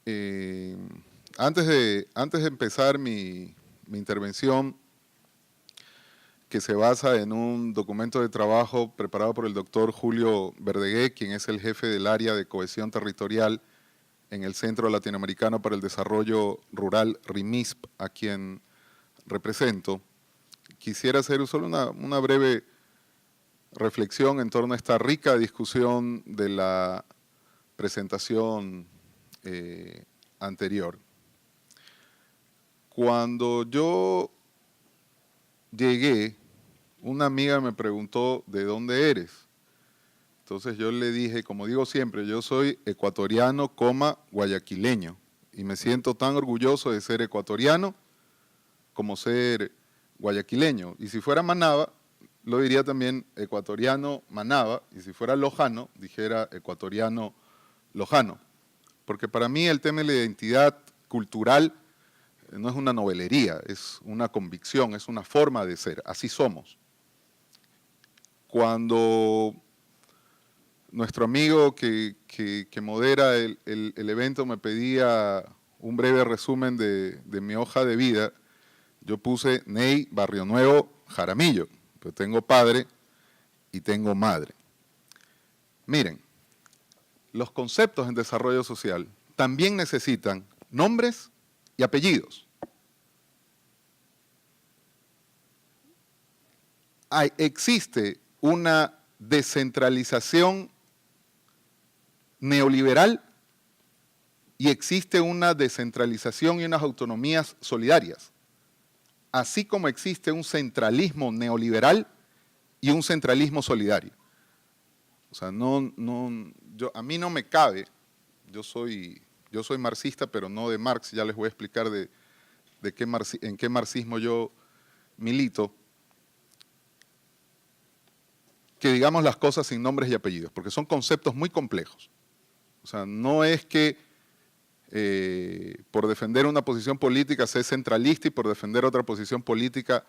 Eh, antes de empezar mi intervención, que se basa en un documento de trabajo preparado por el doctor Julio Verdegué, quien es el jefe del área de cohesión territorial en el Centro Latinoamericano para el Desarrollo Rural, RIMISP, a quien represento. Quisiera hacer solo una breve reflexión en torno a esta rica discusión de la presentación anterior. Cuando yo llegué, una amiga me preguntó, ¿de dónde eres? Entonces yo le dije, como digo siempre, yo soy ecuatoriano, guayaquileño, y me siento tan orgulloso de ser ecuatoriano como ser guayaquileño. Y si fuera Manaba, lo diría también ecuatoriano Manaba, y si fuera lojano, dijera ecuatoriano lojano. Porque para mí el tema de la identidad cultural no es una novelería, es una convicción, es una forma de ser, así somos. Cuando nuestro amigo que modera el evento me pedía un breve resumen de mi hoja de vida, yo puse Ney Barrio Nuevo Jaramillo, pero tengo padre y tengo madre. Miren, los conceptos en desarrollo social también necesitan nombres y apellidos. Existe una descentralización neoliberal y existe una descentralización y unas autonomías solidarias, así como existe un centralismo neoliberal y un centralismo solidario. O sea, a mí no me cabe, yo soy marxista, pero no de Marx, ya les voy a explicar en qué marxismo yo milito, que digamos las cosas sin nombres y apellidos, porque son conceptos muy complejos. O sea, no es que por defender una posición política se es centralista y por defender otra posición política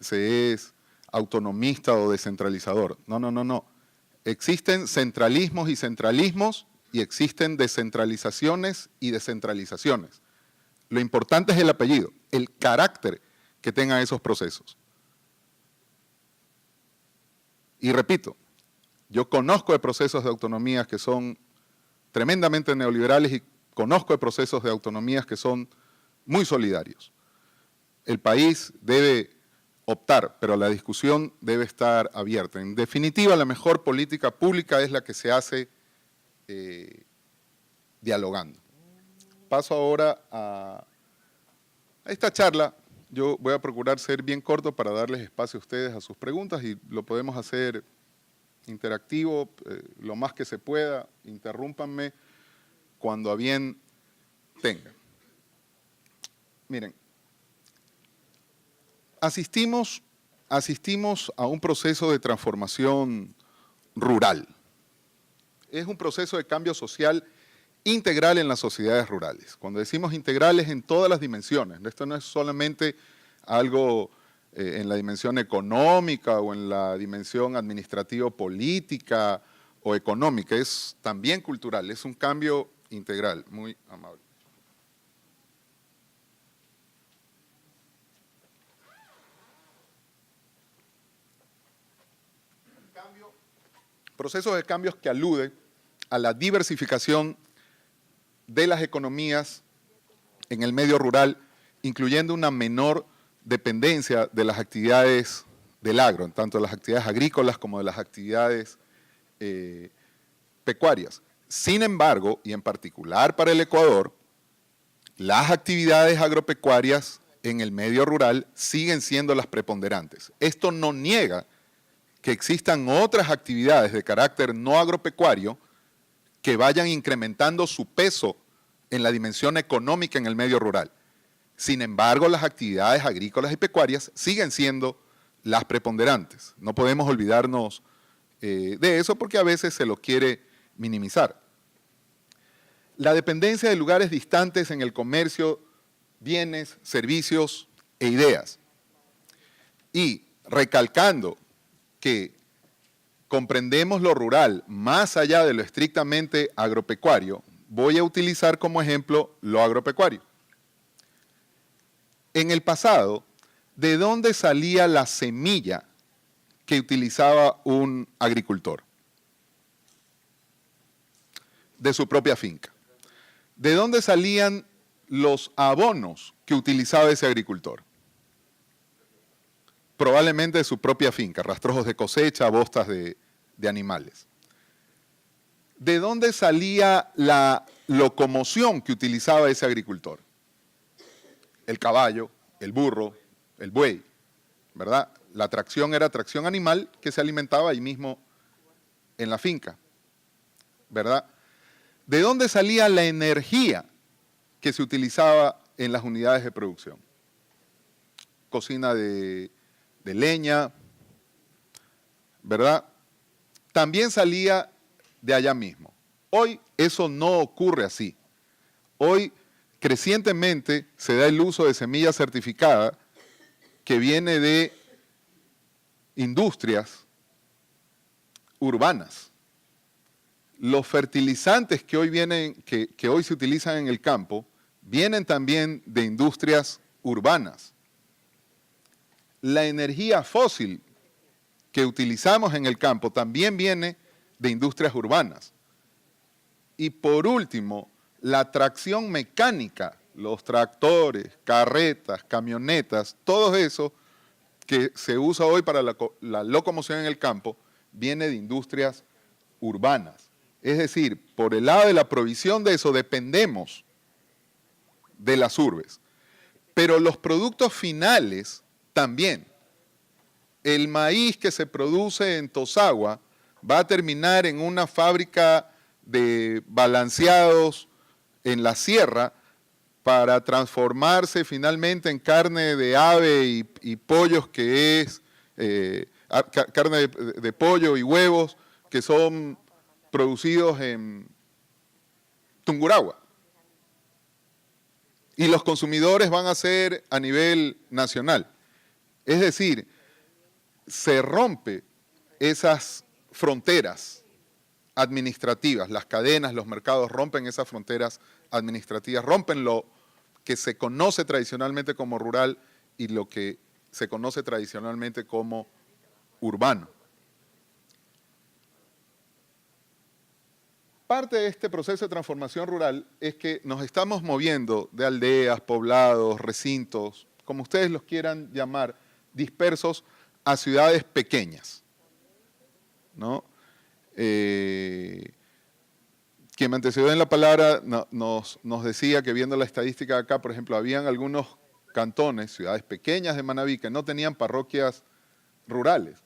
se es autonomista o descentralizador. No, no, no, no. Existen centralismos y existen descentralizaciones y descentralizaciones. Lo importante es el apellido, el carácter que tengan esos procesos. Y repito, yo conozco de procesos de autonomías que son tremendamente neoliberales y conozco de procesos de autonomías que son muy solidarios. El país debe optar, pero la discusión debe estar abierta. En definitiva, la mejor política pública es la que se hace dialogando. Paso ahora a esta charla. Yo voy a procurar ser bien corto para darles espacio a ustedes a sus preguntas y lo podemos hacer interactivo lo más que se pueda. Interrúmpanme cuando a bien tengan. Miren, asistimos a un proceso de transformación rural. Es un proceso de cambio social integral en las sociedades rurales. Cuando decimos integrales, en todas las dimensiones. Esto no es solamente algo en la dimensión económica o en la dimensión administrativo-política o económica, es también cultural, es un cambio integral. Muy amable. Procesos de cambios que aluden a la diversificación de las economías en el medio rural, incluyendo una menor dependencia de las actividades del agro, tanto de las actividades agrícolas como de las actividades pecuarias. Sin embargo, y en particular para el Ecuador, las actividades agropecuarias en el medio rural siguen siendo las preponderantes. Esto no niega que existan otras actividades de carácter no agropecuario que vayan incrementando su peso en la dimensión económica en el medio rural. Sin embargo, las actividades agrícolas y pecuarias siguen siendo las preponderantes. No podemos olvidarnos de eso porque a veces se lo quiere minimizar. La dependencia de lugares distantes en el comercio, bienes, servicios e ideas. Y recalcando que comprendemos lo rural más allá de lo estrictamente agropecuario, voy a utilizar como ejemplo lo agropecuario. En el pasado, ¿de dónde salía la semilla que utilizaba un agricultor? De su propia finca. ¿De dónde salían los abonos que utilizaba ese agricultor? Probablemente de su propia finca, rastrojos de cosecha, bostas de animales. ¿De dónde salía la locomoción que utilizaba ese agricultor? El caballo, el burro, el buey, ¿verdad? La tracción era tracción animal que se alimentaba ahí mismo en la finca, ¿verdad? ¿De dónde salía la energía que se utilizaba en las unidades de producción? Cocina de leña, ¿verdad? También salía de allá mismo. Hoy eso no ocurre así. Hoy crecientemente se da el uso de semilla certificada que viene de industrias urbanas. Los fertilizantes que hoy que hoy se utilizan en el campo, vienen también de industrias urbanas. La energía fósil que utilizamos en el campo también viene de industrias urbanas. Y por último, la tracción mecánica, los tractores, carretas, camionetas, todo eso que se usa hoy para la locomoción en el campo, viene de industrias urbanas. Es decir, por el lado de la provisión de eso dependemos de las urbes. Pero los productos finales también. El maíz que se produce en Tosagua va a terminar en una fábrica de balanceados en la sierra para transformarse finalmente en carne de ave y pollos que es, carne de pollo y huevos que son producidos en Tungurahua. Y los consumidores van a ser a nivel nacional. Es decir, se rompe esas fronteras administrativas, las cadenas, los mercados rompen esas fronteras administrativas, rompen lo que se conoce tradicionalmente como rural y lo que se conoce tradicionalmente como urbano. Parte de este proceso de transformación rural es que nos estamos moviendo de aldeas, poblados, recintos, como ustedes los quieran llamar, dispersos a ciudades pequeñas, ¿no? Quien me antecedió en la palabra nos decía que viendo la estadística de acá, por ejemplo, habían algunos cantones, ciudades pequeñas de Manabí, que no tenían parroquias rurales.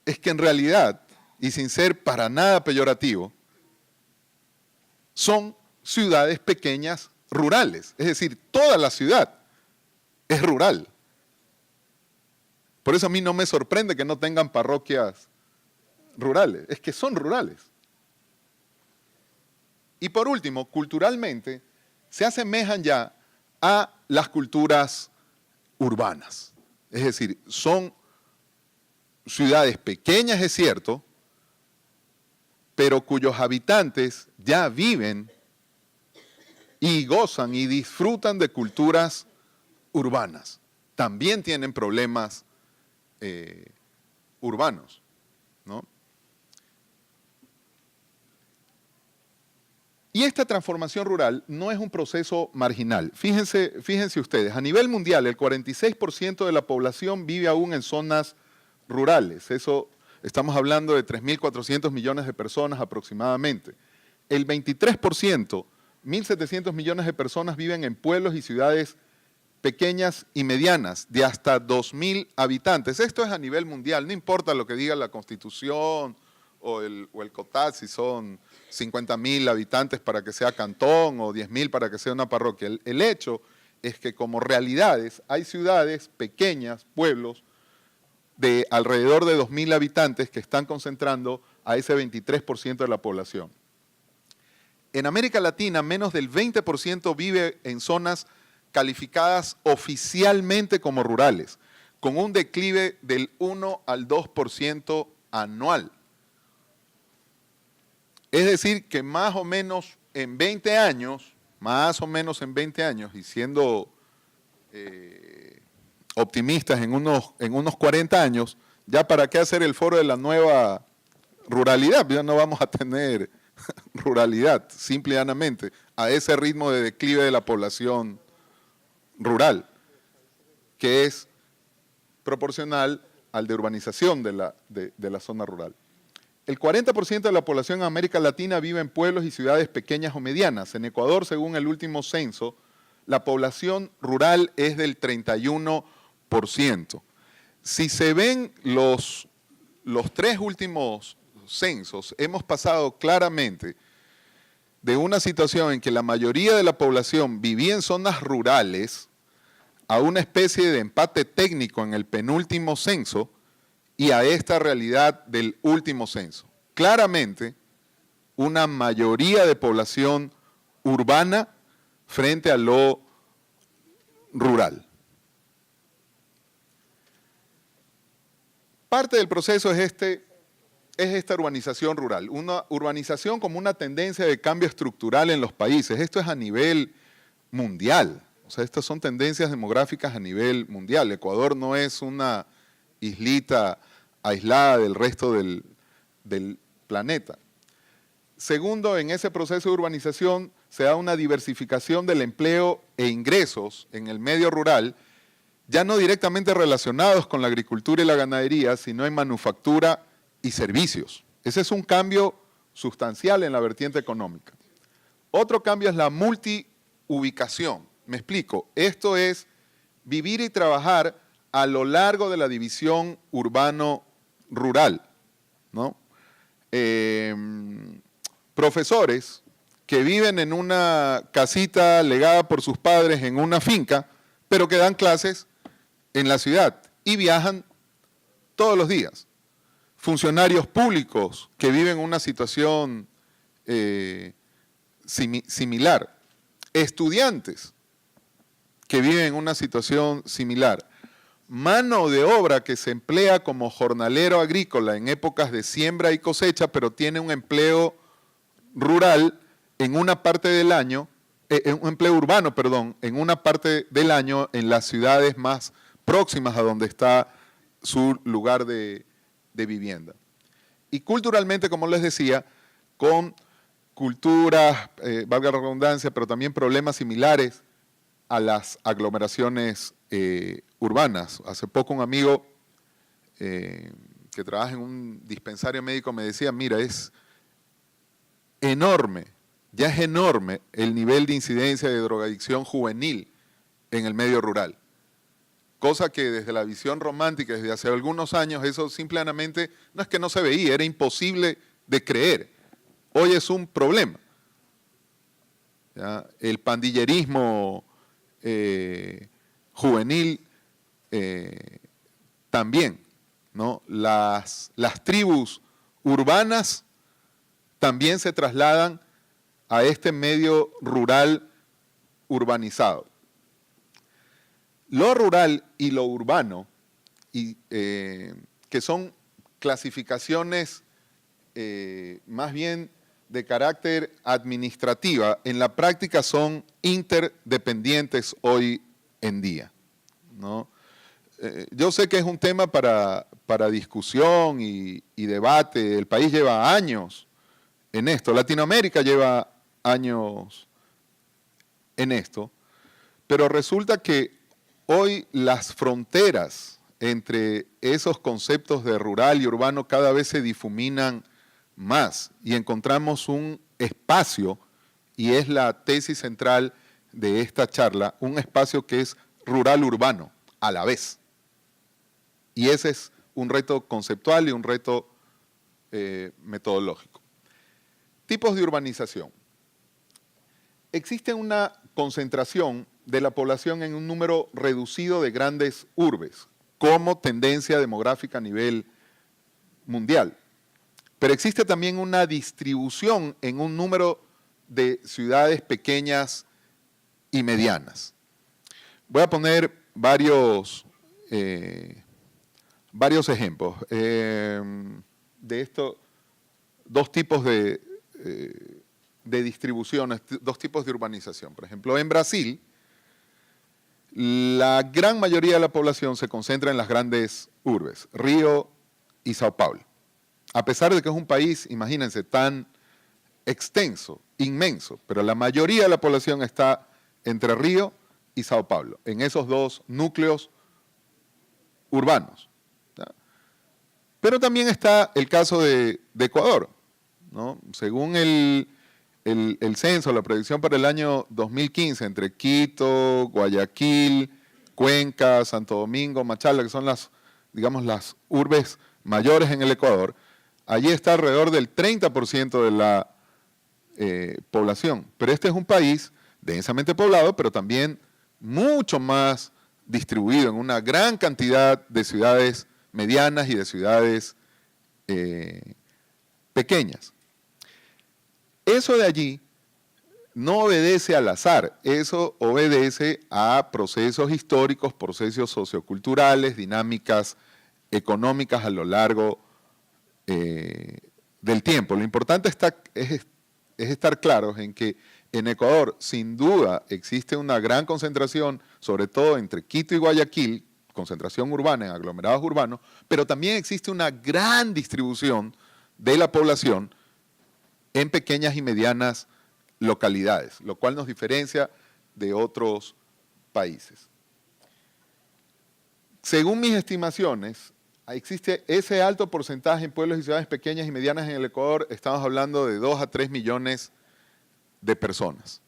Es que en realidad, y sin ser para nada peyorativo, son ciudades pequeñas rurales. Es decir, toda la ciudad es rural. Por eso a mí no me sorprende que no tengan parroquias rurales, es que son rurales. Y por último, culturalmente, se asemejan ya a las culturas urbanas. Es decir, son ciudades pequeñas, es cierto, pero cuyos habitantes ya viven y gozan y disfrutan de culturas urbanas. También tienen problemas urbanos, ¿no? Y esta transformación rural no es un proceso marginal. Fíjense ustedes, a nivel mundial el 46% de la población vive aún en zonas rurales. Eso, estamos hablando de 3.400 millones de personas aproximadamente. El 23%, 1.700 millones de personas viven en pueblos y ciudades pequeñas y medianas, de hasta 2.000 habitantes. Esto es a nivel mundial, no importa lo que diga la Constitución o el COTAD, si son 50.000 habitantes para que sea cantón o 10.000 para que sea una parroquia. El hecho es que como realidades hay ciudades pequeñas, pueblos, de alrededor de 2.000 habitantes que están concentrando a ese 23% de la población. En América Latina, menos del 20% vive en zonas calificadas oficialmente como rurales, con un declive del 1 al 2% anual. Es decir, que más o menos en 20 años, más o menos en 20 años, y siendo optimistas en unos 40 años, ya para qué hacer el foro de la nueva ruralidad, ya no vamos a tener ruralidad, simple y llanamente, a ese ritmo de declive de la población rural, que es proporcional al de urbanización de la zona rural. El 40% de la población en América Latina vive en pueblos y ciudades pequeñas o medianas. En Ecuador, según el último censo, la población rural es del 31%. Si se ven los 3 últimos censos, hemos pasado claramente de una situación en que la mayoría de la población vivía en zonas rurales a una especie de empate técnico en el penúltimo censo y a esta realidad del último censo. Claramente, una mayoría de población urbana frente a lo rural. Parte del proceso es esta urbanización rural, una urbanización como una tendencia de cambio estructural en los países. Esto es a nivel mundial, o sea, estas son tendencias demográficas a nivel mundial. Ecuador no es una islita aislada del resto del planeta. Segundo, en ese proceso de urbanización se da una diversificación del empleo e ingresos en el medio rural, ya no directamente relacionados con la agricultura y la ganadería, sino en manufactura y servicios. Ese es un cambio sustancial en la vertiente económica. Otro cambio es la multiubicación. Me explico. Esto es vivir y trabajar a lo largo de la división urbano-rural, ¿no? Profesores que viven en una casita legada por sus padres en una finca, pero que dan clases en la ciudad y viajan todos los días. Funcionarios públicos que viven una situación similar. Estudiantes que viven en una situación similar. Mano de obra que se emplea como jornalero agrícola en épocas de siembra y cosecha, pero tiene un empleo rural en una parte del año, un empleo urbano, perdón, en una parte del año en las ciudades más próximas a donde está su lugar de vivienda. Y culturalmente, como les decía, con culturas, valga la redundancia, pero también problemas similares a las aglomeraciones urbanas. Hace poco un amigo que trabaja en un dispensario médico me decía, mira, es enorme, ya es enorme el nivel de incidencia de drogadicción juvenil en el medio rural. Cosa que desde la visión romántica, desde hace algunos años, eso simplemente no es que no se veía, era imposible de creer. Hoy es un problema. ¿Ya? El pandillerismo juvenil también, ¿no? Las tribus urbanas también se trasladan a este medio rural urbanizado. Lo rural y lo urbano, que son clasificaciones más bien de carácter administrativa, en la práctica son interdependientes hoy en día, ¿no? Yo sé que es un tema para discusión y debate. El país lleva años en esto, Latinoamérica lleva años en esto, pero resulta que hoy las fronteras entre esos conceptos de rural y urbano cada vez se difuminan más y encontramos un espacio, y es la tesis central de esta charla, un espacio que es rural-urbano a la vez. Y ese es un reto conceptual y un reto metodológico. Tipos de urbanización. Existe una concentración de la población en un número reducido de grandes urbes, como tendencia demográfica a nivel mundial. Pero existe también una distribución en un número de ciudades pequeñas y medianas. Voy a poner varios ejemplos de estos dos tipos de de distribución, dos tipos de urbanización. Por ejemplo, en Brasil, la gran mayoría de la población se concentra en las grandes urbes, Río y Sao Paulo. A pesar de que es un país, imagínense, tan extenso, inmenso, pero la mayoría de la población está entre Río y Sao Paulo, en esos dos núcleos urbanos. ¿Ya? Pero también está el caso de Ecuador, ¿no? Según el censo, la predicción para el año 2015, entre Quito, Guayaquil, Cuenca, Santo Domingo, Machala, que son las, digamos, las urbes mayores en el Ecuador, allí está alrededor del 30% de la población. Pero este es un país densamente poblado, pero también mucho más distribuido en una gran cantidad de ciudades medianas y de ciudades pequeñas. Eso de allí no obedece al azar, eso obedece a procesos históricos, procesos socioculturales, dinámicas económicas a lo largo del tiempo. Lo importante es estar claros en que en Ecuador, sin duda, existe una gran concentración, sobre todo entre Quito y Guayaquil, concentración urbana en aglomerados urbanos, pero también existe una gran distribución de la población en pequeñas y medianas localidades, lo cual nos diferencia de otros países. Según mis estimaciones, existe ese alto porcentaje en pueblos y ciudades pequeñas y medianas en el Ecuador, estamos hablando de 2 a 3 millones de personas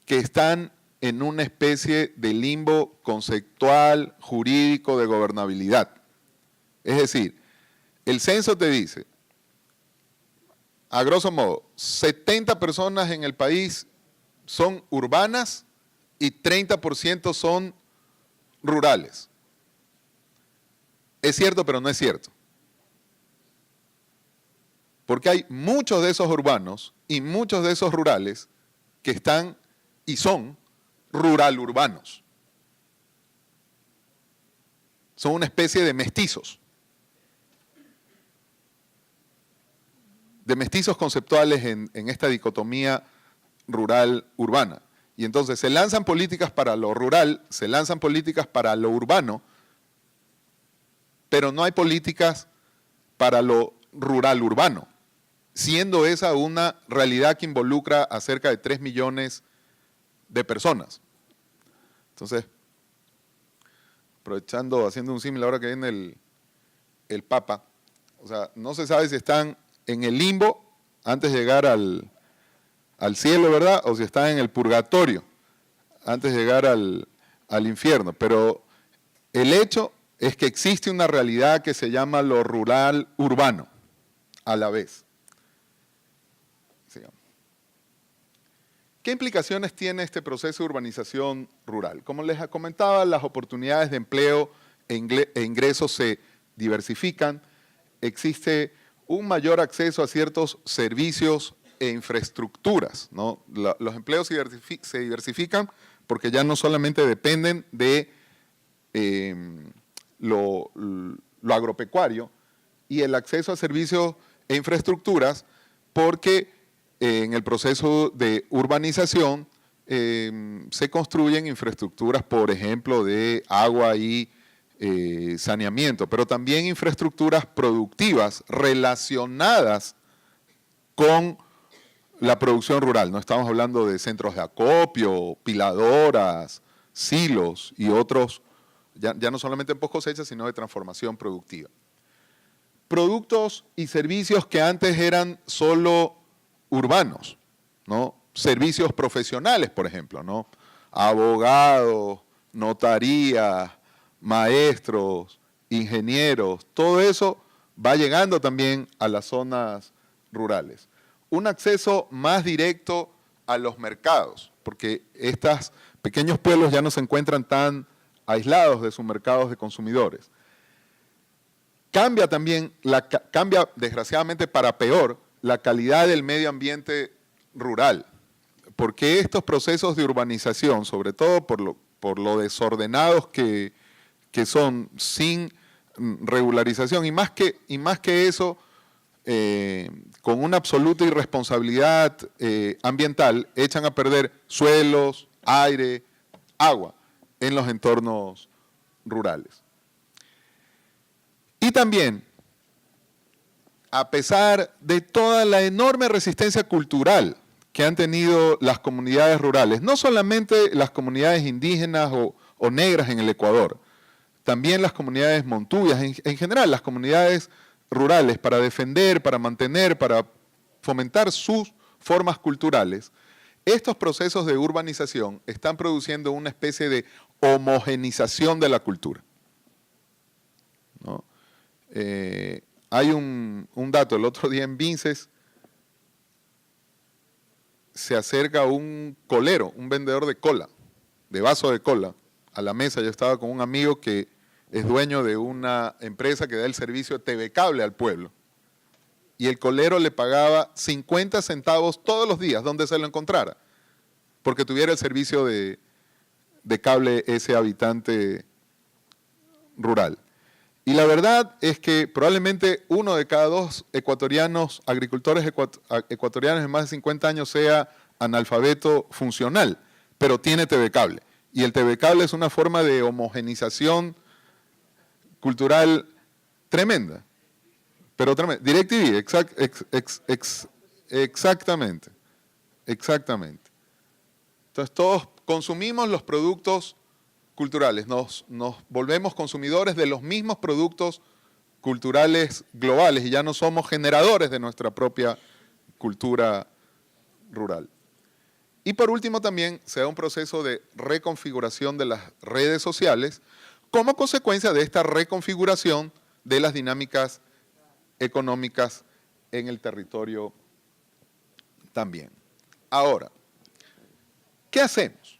que están en una especie de limbo conceptual, jurídico, de gobernabilidad. Es decir, el censo te dice, a grosso modo, 70 personas en el país son urbanas y 30% son rurales. Es cierto, pero no es cierto. Porque hay muchos de esos urbanos y muchos de esos rurales que están y son rural-urbanos. Son una especie de mestizos. De mestizos conceptuales en esta dicotomía rural-urbana. Y entonces se lanzan políticas para lo rural, se lanzan políticas para lo urbano, pero no hay políticas para lo rural-urbano, siendo esa una realidad que involucra a cerca de 3 millones de personas. Entonces, aprovechando, haciendo un símil ahora que viene el Papa, o sea, no se sabe si están en el limbo antes de llegar al cielo, ¿verdad? O si están en el purgatorio antes de llegar al infierno. Pero el hecho es que existe una realidad que se llama lo rural urbano a la vez. Sigamos. ¿Qué implicaciones tiene este proceso de urbanización rural? Como les comentaba, las oportunidades de empleo e ingresos se diversifican, existe un mayor acceso a ciertos servicios e infraestructuras, ¿no? Los empleos se diversifican porque ya no solamente dependen de lo agropecuario y el acceso a servicios e infraestructuras porque en el proceso de urbanización se construyen infraestructuras, por ejemplo, de agua y saneamiento, pero también infraestructuras productivas relacionadas con la producción rural. No estamos hablando de centros de acopio, piladoras, silos y otros, ya no solamente en post cosecha, sino de transformación productiva. Productos y servicios que antes eran solo urbanos, ¿no? Servicios profesionales, por ejemplo, ¿no? Abogados, notarías, maestros, ingenieros, todo eso va llegando también a las zonas rurales. Un acceso más directo a los mercados, porque estos pequeños pueblos ya no se encuentran tan aislados de sus mercados de consumidores. Cambia también, cambia desgraciadamente para peor, la calidad del medio ambiente rural, porque estos procesos de urbanización, sobre todo por lo desordenados que son sin regularización, y más que eso, con una absoluta irresponsabilidad ambiental, echan a perder suelos, aire, agua en los entornos rurales. Y también, a pesar de toda la enorme resistencia cultural que han tenido las comunidades rurales, no solamente las comunidades indígenas o negras en el Ecuador, también las comunidades montuyas, en general las comunidades rurales, para defender, para mantener, para fomentar sus formas culturales, estos procesos de urbanización están produciendo una especie de homogenización de la cultura, ¿no? Hay un dato, el otro día en Vinces se acerca un colero, un vendedor de cola, de vaso de cola, a la mesa. Yo estaba con un amigo que es dueño de una empresa que da el servicio de TV Cable al pueblo. Y el colero le pagaba 50 centavos todos los días, donde se lo encontrara, porque tuviera el servicio de cable ese habitante rural. Y la verdad es que probablemente 1 de cada 2 ecuatorianos, agricultores ecuatorianos de más de 50 años, sea analfabeto funcional, pero tiene TV Cable. Y el TV Cable es una forma de homogenización cultural tremenda. Pero tremenda. DirecTV, exactamente. Exactamente. Entonces todos consumimos los productos culturales, nos volvemos consumidores de los mismos productos culturales globales y ya no somos generadores de nuestra propia cultura rural. Y por último también se da un proceso de reconfiguración de las redes sociales como consecuencia de esta reconfiguración de las dinámicas económicas en el territorio también. Ahora, ¿qué hacemos?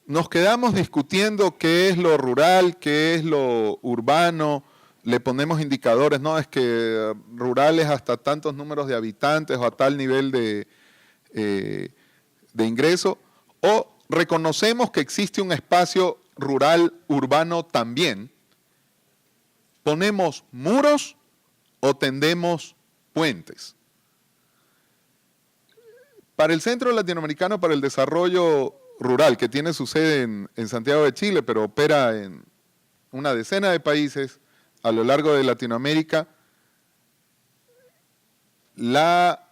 Nos quedamos discutiendo qué es lo rural, qué es lo urbano, le ponemos indicadores, no, es que rural es hasta tantos números de habitantes o a tal nivel de ingreso, o reconocemos que existe un espacio rural urbano también, ponemos muros o tendemos puentes. Para el Centro Latinoamericano para el Desarrollo Rural, que tiene su sede en Santiago de Chile, pero opera en una decena de países a lo largo de Latinoamérica, la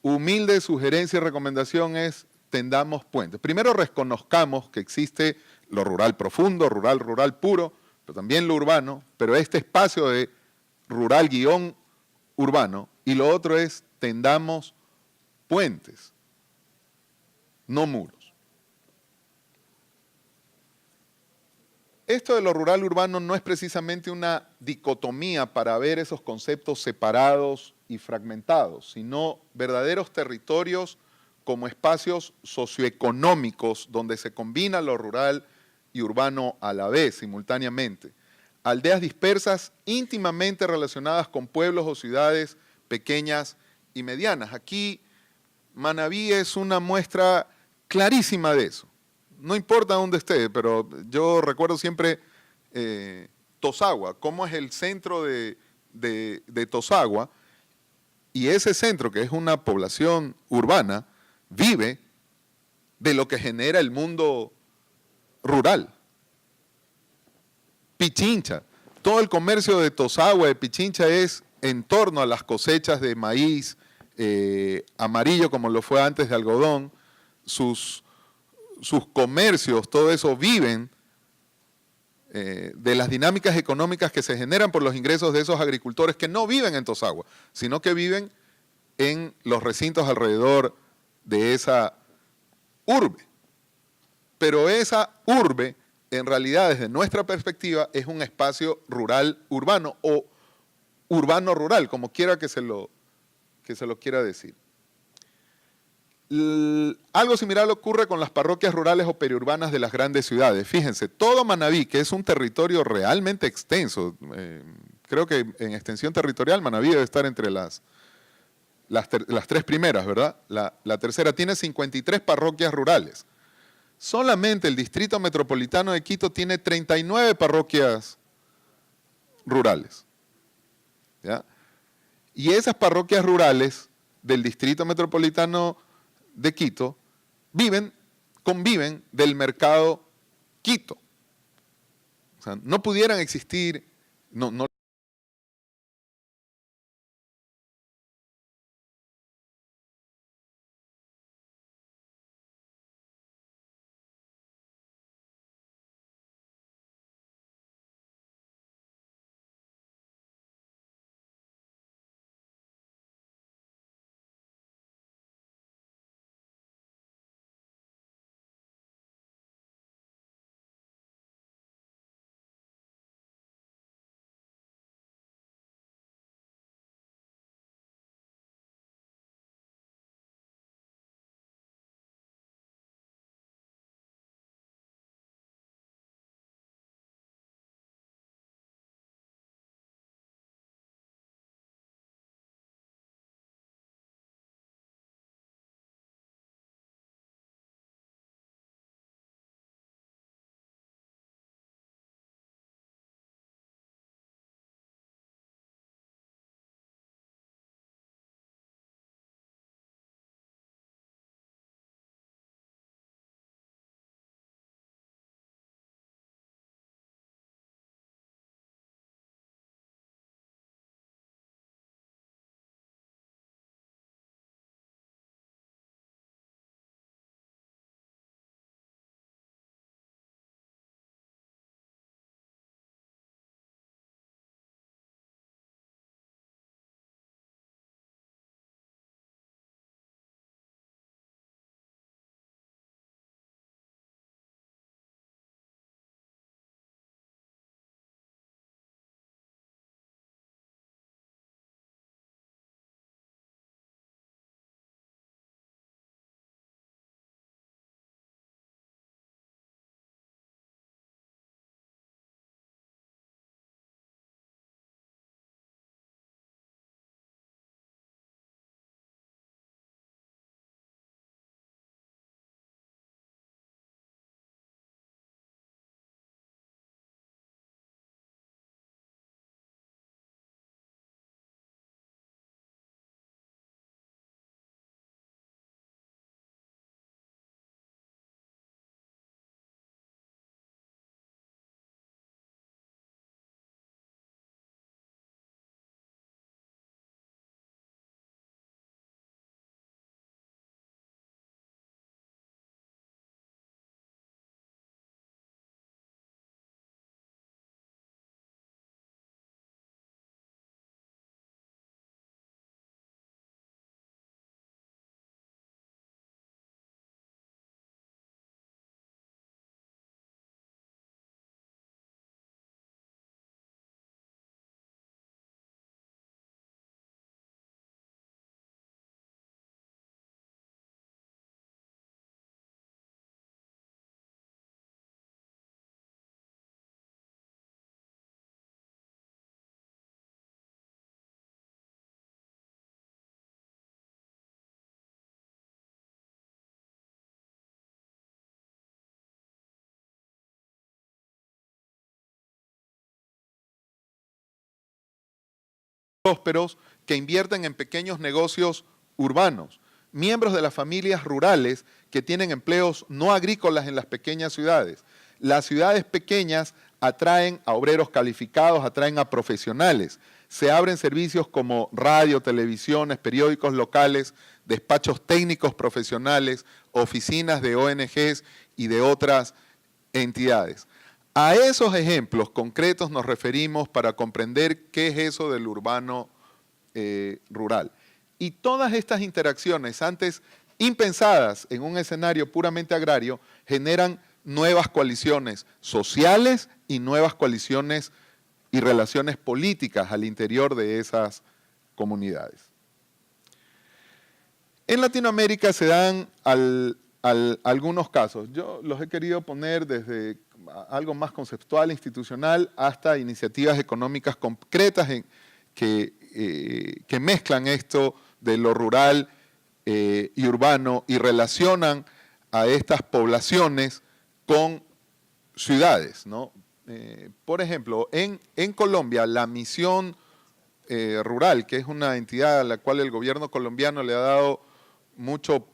humilde sugerencia y recomendación es: tendamos puentes. Primero reconozcamos que existe lo rural profundo, rural puro, pero también lo urbano, pero este espacio de rural-urbano, y lo otro es tendamos puentes, no muros. Esto de lo rural urbano no es precisamente una dicotomía para ver esos conceptos separados y fragmentados, sino verdaderos territorios como espacios socioeconómicos donde se combina lo rural y urbano a la vez, simultáneamente. Aldeas dispersas íntimamente relacionadas con pueblos o ciudades pequeñas y medianas. Aquí Manabí es una muestra clarísima de eso. No importa dónde esté, pero yo recuerdo siempre Tosagua, cómo es el centro de Tosagua, y ese centro, que es una población urbana, vive de lo que genera el mundo rural. Pichincha, todo el comercio de Tosagua, de Pichincha, es en torno a las cosechas de maíz amarillo, como lo fue antes de algodón. Sus comercios, todo eso viven de las dinámicas económicas que se generan por los ingresos de esos agricultores que no viven en Tosagua, sino que viven en los recintos alrededor de esa urbe. Pero esa urbe, en realidad, desde nuestra perspectiva, es un espacio rural-urbano o urbano-rural, como quiera que se lo quiera decir. Algo similar ocurre con las parroquias rurales o periurbanas de las grandes ciudades. Fíjense, todo Manabí, que es un territorio realmente extenso, creo que en extensión territorial Manabí debe estar entre las 3 primeras, ¿verdad? La tercera tiene 53 parroquias rurales. Solamente el Distrito Metropolitano de Quito tiene 39 parroquias rurales, ¿ya? Y esas parroquias rurales del Distrito Metropolitano de Quito conviven del mercado Quito. O sea, no pudieran existir, no prósperos que invierten en pequeños negocios urbanos, miembros de las familias rurales que tienen empleos no agrícolas en las pequeñas ciudades. Las ciudades pequeñas atraen a obreros calificados, atraen a profesionales. Se abren servicios como radio, televisiones, periódicos locales, despachos técnicos profesionales, oficinas de ONGs y de otras entidades. A esos ejemplos concretos nos referimos para comprender qué es eso del urbano rural. Y todas estas interacciones, antes impensadas en un escenario puramente agrario, generan nuevas coaliciones sociales y nuevas coaliciones y relaciones políticas al interior de esas comunidades. En Latinoamérica se dan algunos casos. Yo los he querido poner desde algo más conceptual, institucional, hasta iniciativas económicas concretas que mezclan esto de lo rural y urbano y relacionan a estas poblaciones con ciudades, ¿no? Por ejemplo, en Colombia la misión Rural, que es una entidad a la cual el gobierno colombiano le ha dado mucho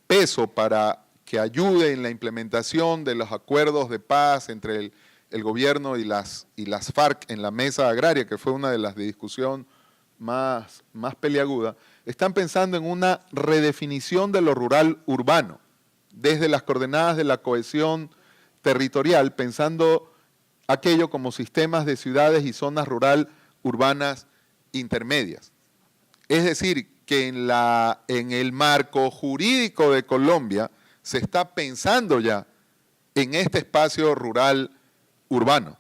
peso para que ayude en la implementación de los acuerdos de paz entre el gobierno y las FARC en la mesa agraria, que fue una de las de discusión más peliaguda, están pensando en una redefinición de lo rural urbano, desde las coordenadas de la cohesión territorial, pensando aquello como sistemas de ciudades y zonas rural urbanas intermedias. Es decir, que en el marco jurídico de Colombia se está pensando ya en este espacio rural urbano.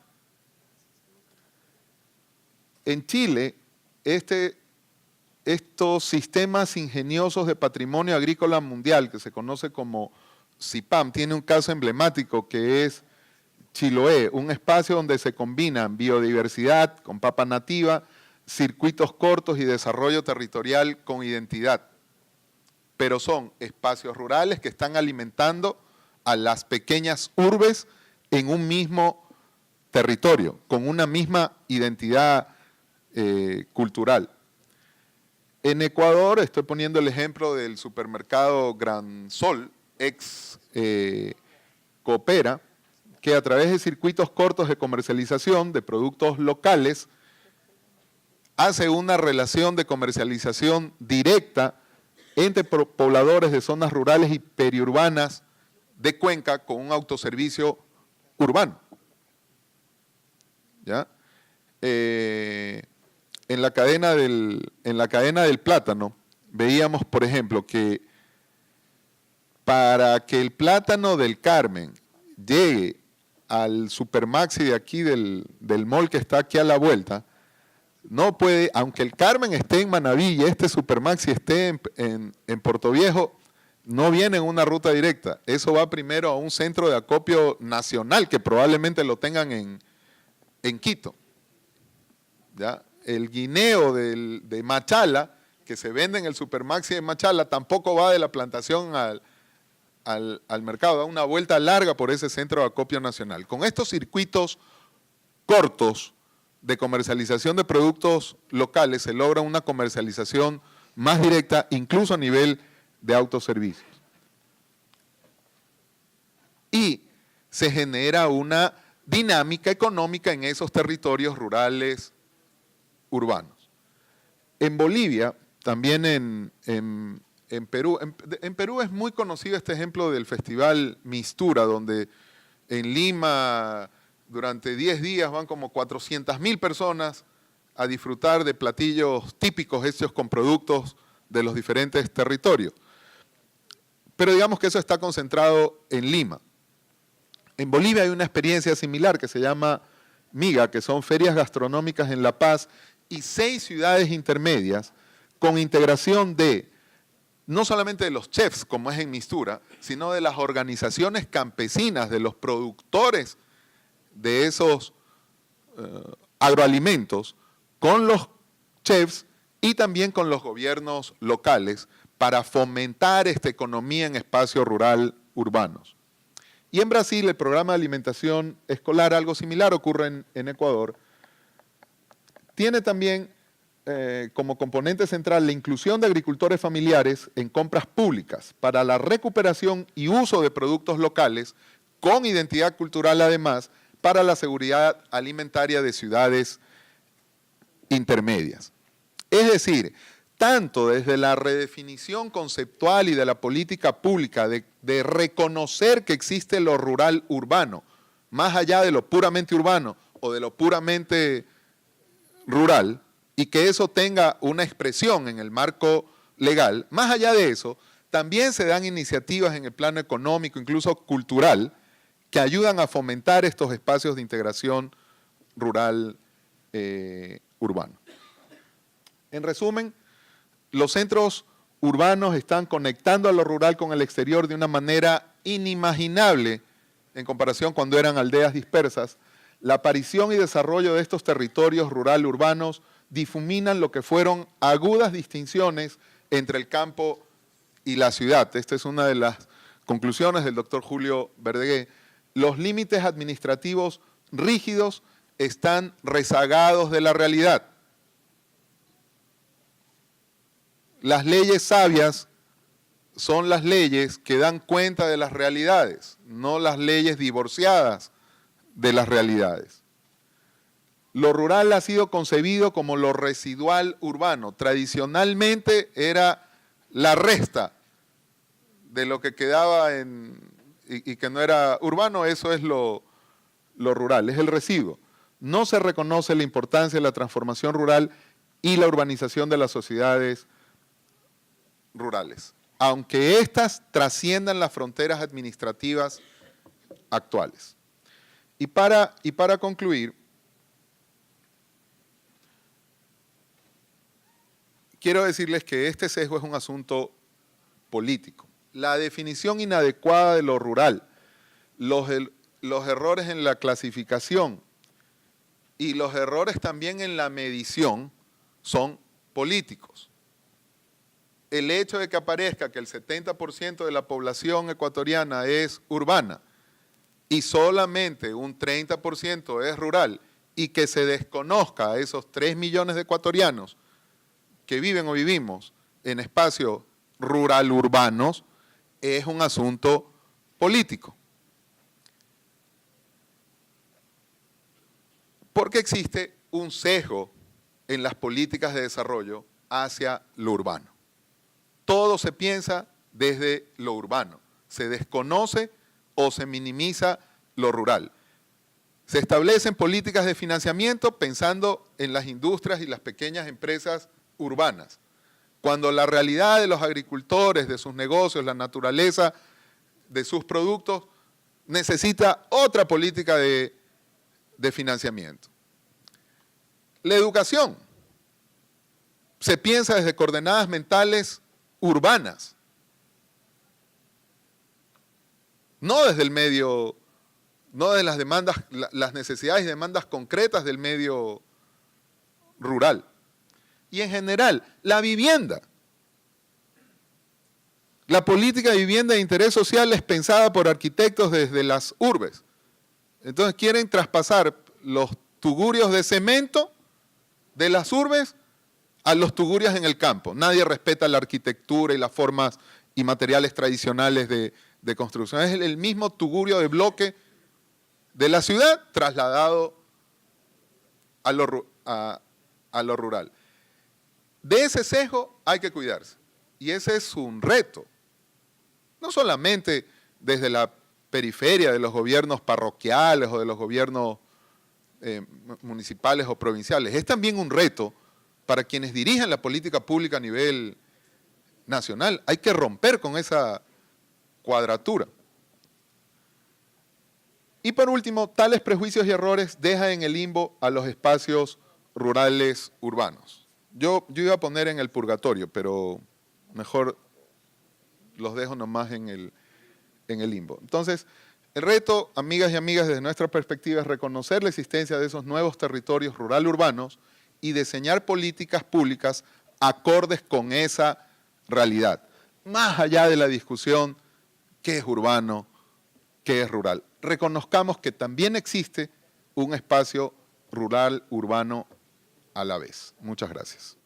En Chile, estos sistemas ingeniosos de patrimonio agrícola mundial, que se conoce como CIPAM, tiene un caso emblemático que es Chiloé, un espacio donde se combinan biodiversidad con papa nativa, circuitos cortos y desarrollo territorial con identidad. Pero son espacios rurales que están alimentando a las pequeñas urbes en un mismo territorio, con una misma identidad cultural. En Ecuador, estoy poniendo el ejemplo del supermercado Gran Sol, ex Coopera, que a través de circuitos cortos de comercialización de productos locales hace una relación de comercialización directa entre pobladores de zonas rurales y periurbanas de Cuenca con un autoservicio urbano. ¿Ya? En la cadena del plátano veíamos, por ejemplo, que para que el plátano del Carmen llegue al Supermaxi de aquí del mall que está aquí a la vuelta, no puede, aunque el Carmen esté en Manaví y este Supermaxi esté en Portoviejo, no viene en una ruta directa. Eso va primero a un centro de acopio nacional que probablemente lo tengan en Quito. ¿Ya? El guineo de Machala, que se vende en el Supermaxi de Machala, tampoco va de la plantación al mercado, da una vuelta larga por ese centro de acopio nacional. Con estos circuitos cortos de comercialización de productos locales se logra una comercialización más directa, incluso a nivel de autoservicios. Y se genera una dinámica económica en esos territorios rurales urbanos. En Bolivia, también en Perú, en Perú es muy conocido este ejemplo del Festival Mistura, donde en Lima durante 10 días van como 400.000 personas a disfrutar de platillos típicos hechos con productos de los diferentes territorios. Pero digamos que eso está concentrado en Lima. En Bolivia hay una experiencia similar que se llama MIGA, que son ferias gastronómicas en La Paz y 6 ciudades intermedias con integración de no solamente de los chefs, como es en Mistura, sino de las organizaciones campesinas, de los productores de esos agroalimentos, con los chefs y también con los gobiernos locales para fomentar esta economía en espacios rural urbanos. Y en Brasil el programa de alimentación escolar, algo similar ocurre en Ecuador, tiene también como componente central la inclusión de agricultores familiares en compras públicas para la recuperación y uso de productos locales con identidad cultural además para la seguridad alimentaria de ciudades intermedias. Es decir, tanto desde la redefinición conceptual y de la política pública de reconocer que existe lo rural urbano, más allá de lo puramente urbano o de lo puramente rural, y que eso tenga una expresión en el marco legal, más allá de eso, también se dan iniciativas en el plano económico, incluso cultural, que ayudan a fomentar estos espacios de integración rural urbano. En resumen, los centros urbanos están conectando a lo rural con el exterior de una manera inimaginable en comparación cuando eran aldeas dispersas. La aparición y desarrollo de estos territorios rural-urbanos difuminan lo que fueron agudas distinciones entre el campo y la ciudad. Esta es una de las conclusiones del doctor Julio Verdegué. Los límites administrativos rígidos están rezagados de la realidad. las leyes sabias son las leyes que dan cuenta de las realidades, no las leyes divorciadas de las realidades. Lo rural ha sido concebido como lo residual urbano. Tradicionalmente era la resta de lo que quedaba y que no era urbano, eso es lo rural, es el residuo. No se reconoce la importancia de la transformación rural y la urbanización de las sociedades rurales, aunque éstas trasciendan las fronteras administrativas actuales. Y para concluir, quiero decirles que este sesgo es un asunto político. La definición inadecuada de lo rural, los errores en la clasificación y los errores también en la medición son políticos. El hecho de que aparezca que el 70% de la población ecuatoriana es urbana y solamente un 30% es rural y que se desconozca a esos 3 millones de ecuatorianos que viven o vivimos en espacios rural-urbanos, es un asunto político. Porque existe un sesgo en las políticas de desarrollo hacia lo urbano. Todo se piensa desde lo urbano, se desconoce o se minimiza lo rural. Se establecen políticas de financiamiento pensando en las industrias y las pequeñas empresas urbanas, cuando la realidad de los agricultores, de sus negocios, la naturaleza de sus productos, necesita otra política de financiamiento. La educación se piensa desde coordenadas mentales urbanas, no desde el medio, no de las demandas, las necesidades y demandas concretas del medio rural. Y en general, la vivienda. La política de vivienda de interés social es pensada por arquitectos desde las urbes. Entonces quieren traspasar los tugurios de cemento de las urbes a los tugurios en el campo. Nadie respeta la arquitectura y las formas y materiales tradicionales de construcción. Es el mismo tugurio de bloque de la ciudad trasladado a lo rural. De ese sesgo hay que cuidarse. Y ese es un reto. No solamente desde la periferia de los gobiernos parroquiales o de los gobiernos municipales o provinciales. Es también un reto para quienes dirigen la política pública a nivel nacional. Hay que romper con esa cuadratura. Y por último, tales prejuicios y errores dejan en el limbo a los espacios rurales urbanos. Yo iba a poner en el purgatorio, pero mejor los dejo nomás en el limbo. Entonces, el reto, amigas y amigas, desde nuestra perspectiva es reconocer la existencia de esos nuevos territorios rural-urbanos y diseñar políticas públicas acordes con esa realidad, más allá de la discusión qué es urbano, qué es rural. Reconozcamos que también existe un espacio rural-urbano a la vez. Muchas gracias.